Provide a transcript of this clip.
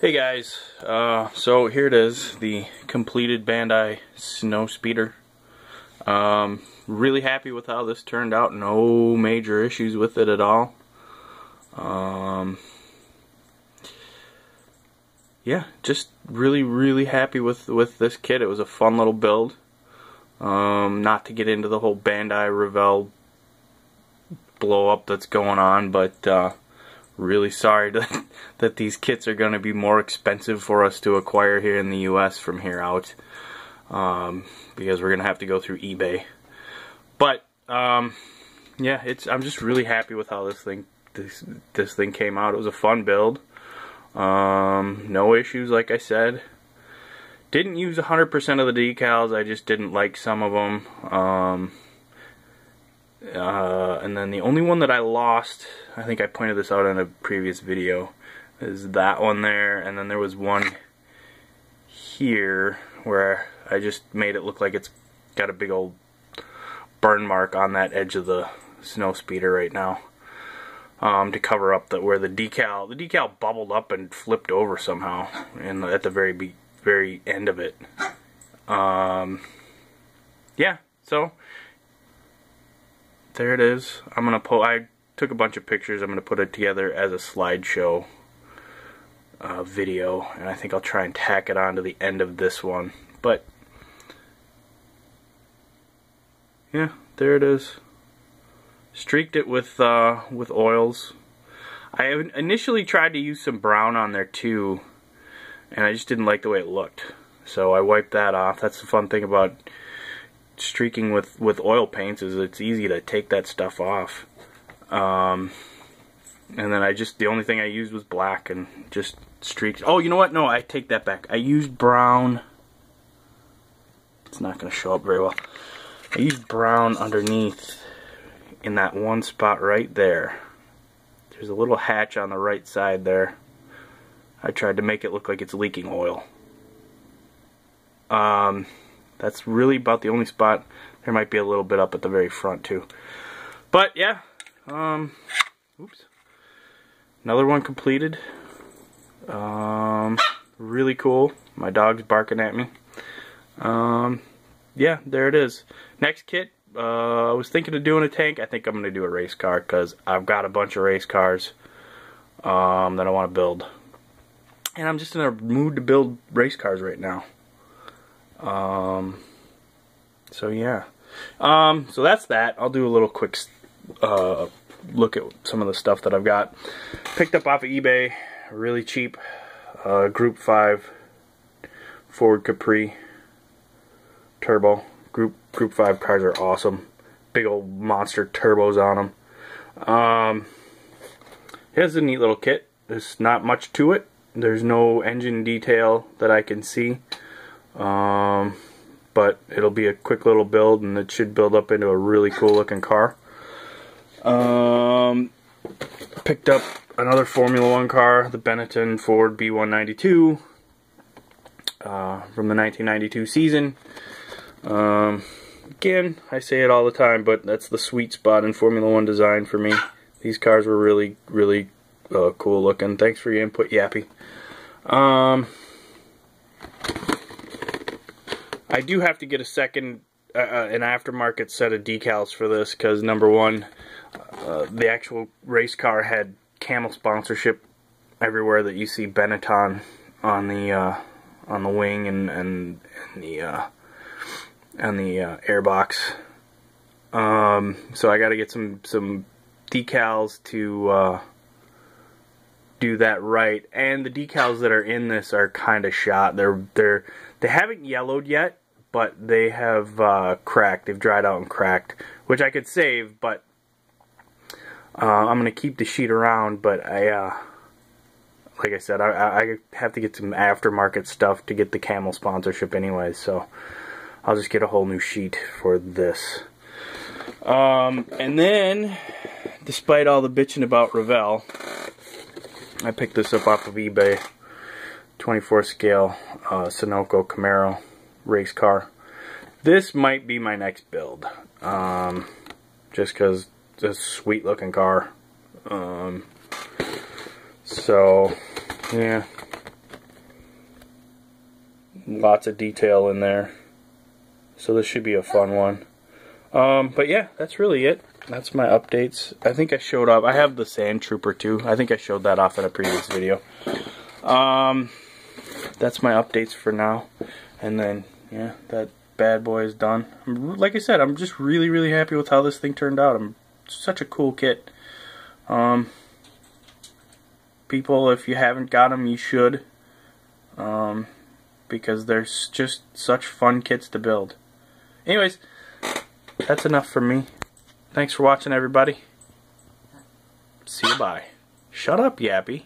Hey guys, so here it is, the completed Bandai Snowspeeder. Really happy with how this turned out. No major issues with it at all. Yeah, just really happy with this kit. It was a fun little build. Not to get into the whole Bandai Revell blow up that's going on, but really sorry that these kits are going to be more expensive for us to acquire here in the US from here out, because we're going to have to go through eBay. But yeah, I'm just really happy with how this thing came out. It was a fun build. No issues, like I said. Didn't use 100% of the decals. I just didn't like some of them. And then the only one that I lost, I think I pointed this out in a previous video, is that one there, and then there was one here where I just made it look like it's got a big old burn mark on that edge of the Snowspeeder right now, to cover up where the decal bubbled up and flipped over somehow at the very end of it. Yeah, so there it is. I took a bunch of pictures. I'm gonna put it together as a slideshow video, and I think I'll try and tack it on to the end of this one. But yeah, there it is. Streaked it with oils. I initially tried to use some brown on there too, and I just didn't like the way it looked. So I wiped that off. That's the fun thing about streaking with oil paints, is it's easy to take that stuff off. And then the only thing I used was black and just streaked. Oh, you know what? No, I take that back. I used brown. It's not going to show up very well. I used brown underneath in that one spot right there. There's a little hatch on the right side there. I tried to make it look like it's leaking oil. That's really about the only spot. There might be a little bit up at the very front too. But yeah, oops. Another one completed. Really cool. My dog's barking at me. Yeah, there it is. Next kit, I was thinking of doing a tank. I think I'm going to do a race car, because I've got a bunch of race cars that I want to build. And I'm just in a mood to build race cars right now. So yeah, so that's that. I'll do a little quick look at some of the stuff that I've got. Picked up off of eBay, really cheap, Group 5 Ford Capri turbo. Group 5 cars are awesome. Big old monster turbos on them. Here's a neat little kit. There's not much to it. There's no engine detail that I can see. But it'll be a quick little build, and it should build up into a really cool looking car. Picked up another Formula 1 car, the Benetton Ford B192 from the 1992 season. Again, I say it all the time, but that's the sweet spot in Formula 1 design for me. These cars were really cool looking. Thanks for your input, Yappy. I do have to get an aftermarket set of decals for this, because number one, the actual race car had camel sponsorship everywhere that you see Benetton on the wing and the airbox. So I got to get some decals to do that right, and the decals that are in this are kind of shot. They haven't yellowed yet, but they have cracked. They've dried out and cracked, which I could save, but I'm gonna keep the sheet around. But like I said, I have to get some aftermarket stuff to get the camel sponsorship anyway, so I'll just get a whole new sheet for this. And then, despite all the bitching about Revell, I picked this up off of eBay. 24 scale Sunoco Camaro race car. This might be my next build, just because it's a sweet looking car. So yeah, Lots of detail in there. So this should be a fun one. But yeah, that's really it. That's my updates. I think I showed up. I have the Sand Trooper too. I think I showed that off in a previous video. That's my updates for now. And then, yeah, that bad boy is done. Like I said, I'm just really happy with how this thing turned out. Such a cool kit. People, if you haven't got them, you should. Because they're just such fun kits to build. Anyways, that's enough for me. Thanks for watching, everybody. See you, bye. Shut up, Yappy.